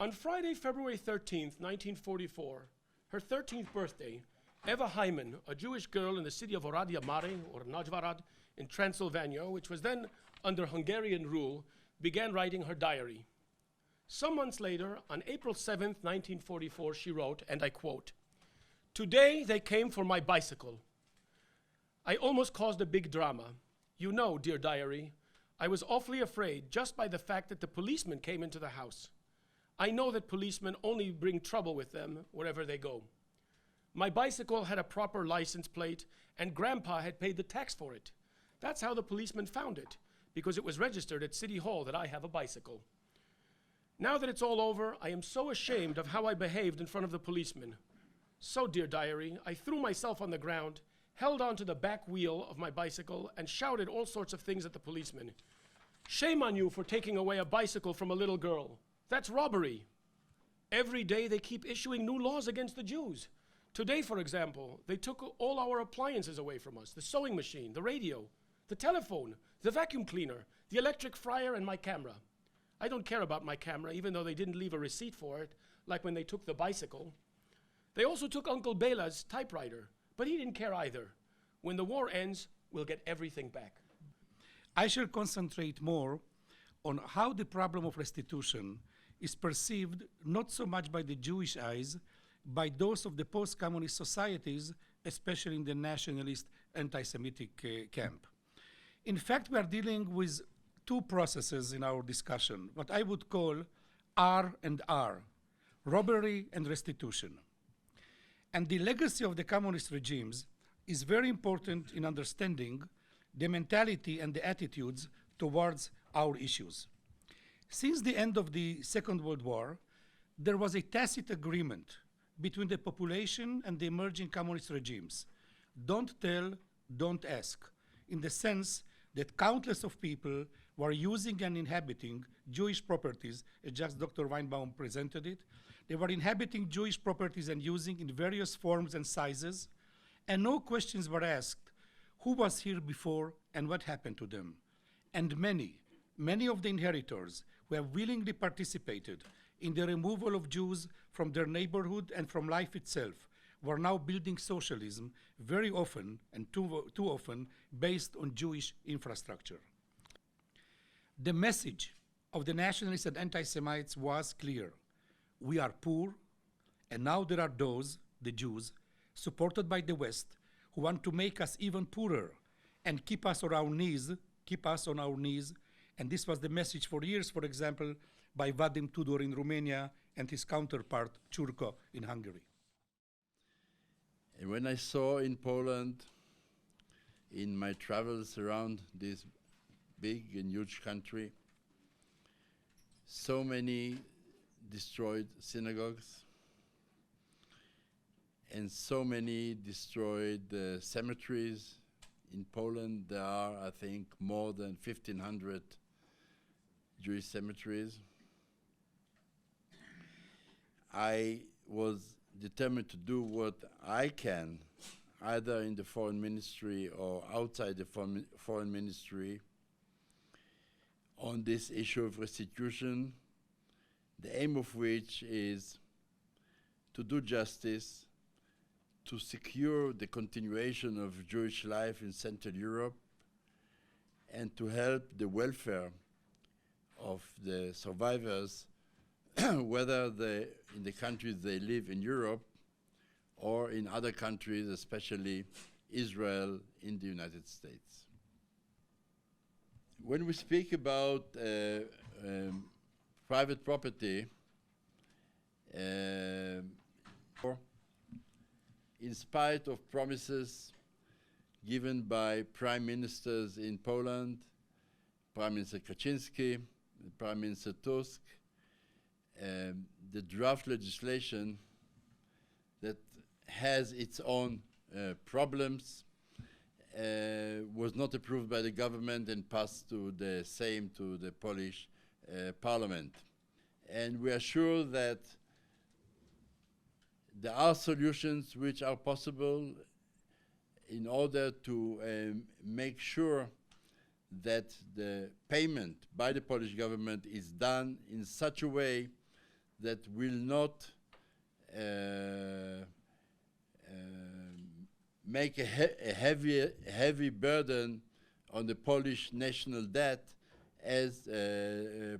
On Friday, February 13th, 1944, her 13th birthday, Eva Hyman, a Jewish girl in the city of Oradea Mare, or Najvarad, in Transylvania, which was then under Hungarian rule, began writing her diary. Some months later, on April 7th, 1944, she wrote, and I quote, "Today they came for my bicycle. I almost caused a big drama. You know, dear diary, I was awfully afraid just by the fact that the policemen came into the house. I know that policemen only bring trouble with them wherever they go. My bicycle had a proper license plate, and Grandpa had paid the tax for it. That's how the policeman found it, because it was registered at City Hall that I have a bicycle. Now that it's all over, I am so ashamed of how I behaved in front of the policeman. So, dear diary, I threw myself on the ground, held onto the back wheel of my bicycle, and shouted all sorts of things at the policeman. Shame on you for taking away a bicycle from a little girl. That's robbery. Every day they keep issuing new laws against the Jews. Today, for example, they took all our appliances away from us, the sewing machine, the radio, the telephone, the vacuum cleaner, the electric fryer, and my camera. I don't care about my camera, even though they didn't leave a receipt for it, like when they took the bicycle. They also took Uncle Bela's typewriter, but he didn't care either. When the war ends, we'll get everything back." I shall concentrate more on how the problem of restitution is perceived not so much by the Jewish eyes, by those of the post-communist societies, especially in the nationalist anti-Semitic camp. In fact, we are dealing with two processes in our discussion, what I would call R and R, robbery and restitution. And the legacy of the communist regimes is very important in understanding the mentality and the attitudes towards our issues. Since the end of the Second World War, there was a tacit agreement between the population and the emerging communist regimes. Don't tell, don't ask, in the sense that countless of people were using and inhabiting Jewish properties, as just Dr. Weinbaum presented it. They were inhabiting Jewish properties and using in various forms and sizes, and no questions were asked who was here before and what happened to them. And many of the inheritors who have willingly participated in the removal of Jews from their neighborhood and from life itself were now building socialism, very often and too often based on Jewish infrastructure. The message of the nationalists and anti-Semites was clear. We are poor, and now there are those, the Jews, supported by the West, who want to make us even poorer and keep us on our knees, and this was the message for years, for example, by Vadim Tudor in Romania and his counterpart, Churko, in Hungary. And when I saw in Poland, in my travels around this big and huge country, so many destroyed synagogues and so many destroyed cemeteries. In Poland, there are, I think, more than 1,500 Jewish cemeteries. I was determined to do what I can, either in the foreign ministry or outside the foreign ministry, on this issue of restitution, the aim of which is to do justice, to secure the continuation of Jewish life in Central Europe, and to help the welfare of the survivors, whether in the countries they live in Europe or in other countries, especially Israel in the United States. When we speak about private property, in spite of promises given by prime ministers in Poland, Prime Minister Kaczynski, Prime Minister Tusk, the draft legislation that has its own problems was not approved by the government and passed to the Polish parliament. And we are sure that there are solutions which are possible in order to make sure that the payment by the Polish government is done in such a way that will not make a heavy burden on the Polish national debt as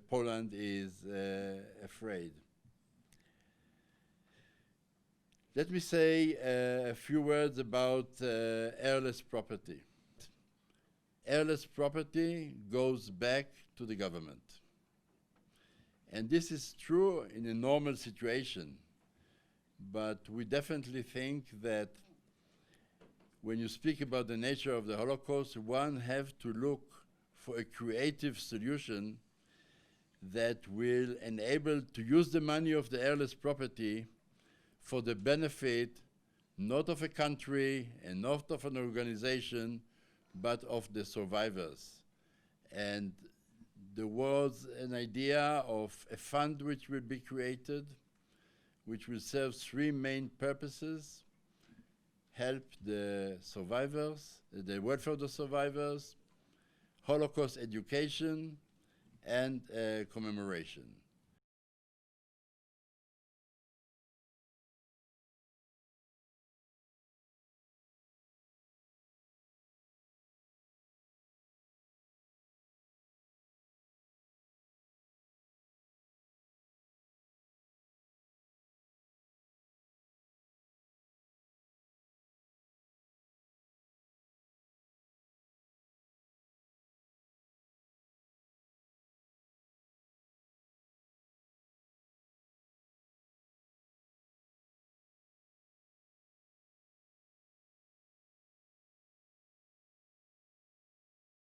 Poland is afraid. Let me say a few words about heirless property. Heirless property goes back to the government. And this is true in a normal situation, but we definitely think that when you speak about the nature of the Holocaust, one have to look for a creative solution that will enable to use the money of the heirless property for the benefit not of a country and not of an organization, but of the survivors. And there was an idea of a fund which will be created, which will serve three main purposes: help the survivors, the welfare of the survivors, Holocaust education, and commemoration.